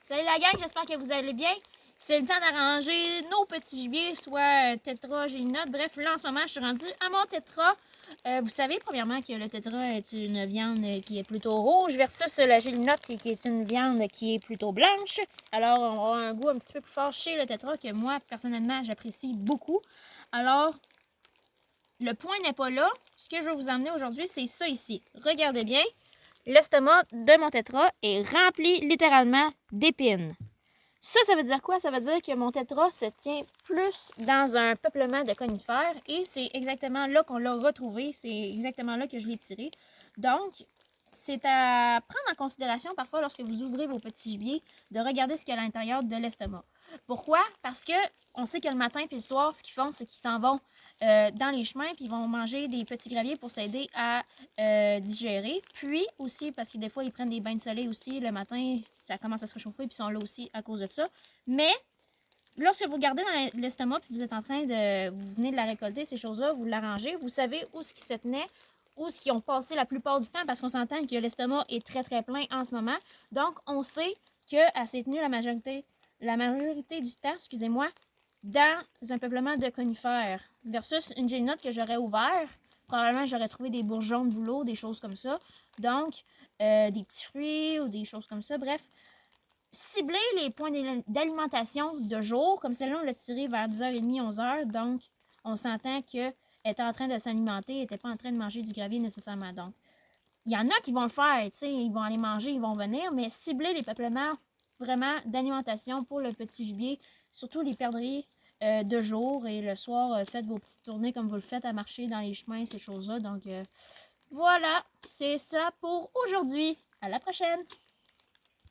Salut la gang, j'espère que vous allez bien. C'est le temps d'arranger nos petits gibiers, soit tétra, gélinote. Bref, là en ce moment, je suis rendue à mon tétra. Vous savez, premièrement, que le tétra est une viande qui est plutôt rouge versus la gélinote qui est une viande qui est plutôt blanche. Alors, on aura un goût un petit peu plus fort chez le tétra que moi, personnellement, j'apprécie beaucoup. Alors, le point n'est pas là. Ce que je vais vous emmener aujourd'hui, c'est ça ici. Regardez bien. L'estomac de mon tétra est rempli littéralement d'épines. Ça veut dire quoi? Ça veut dire que mon tétra se tient plus dans un peuplement de conifères et c'est exactement là qu'on l'a retrouvé. C'est exactement là que je l'ai tiré. Donc, c'est à prendre en considération parfois lorsque vous ouvrez vos petits gibiers de regarder ce qu'il y a à l'intérieur de l'estomac. Pourquoi? Parce que on sait que le matin et le soir, ce qu'ils font, c'est qu'ils s'en vont dans les chemins puis ils vont manger des petits graviers pour s'aider à digérer. Puis aussi, parce que des fois, ils prennent des bains de soleil aussi le matin, ça commence à se réchauffer puis ils sont là aussi à cause de ça. Mais lorsque vous regardez dans l'estomac puis vous êtes en train de... Vous venez de la récolter, ces choses-là, vous l'arrangez, vous savez où ce qui se tenait, où ce qui ont passé la plupart du temps parce qu'on s'entend que l'estomac est très très plein en ce moment. Donc, on sait qu'elle s'est tenue la majorité du temps, excusez-moi, dans un peuplement de conifères versus une gélinote que j'aurais ouvert. Probablement, j'aurais trouvé des bourgeons de bouleau, des choses comme ça. Donc, des petits fruits ou des choses comme ça. Bref, cibler les points d'alimentation de jour. Comme celle-là, on l'a tiré vers 10h30, 11h. Donc, on s'entend qu'elle était en train de s'alimenter, elle n'était pas en train de manger du gravier nécessairement. Donc, il y en a qui vont le faire, tu sais, ils vont aller manger, ils vont venir, mais cibler les peuplements vraiment d'alimentation pour le petit gibier, surtout les perdrix de jour et le soir, faites vos petites tournées comme vous le faites à marcher dans les chemins, ces choses-là. Donc, voilà, c'est ça pour aujourd'hui. À la prochaine!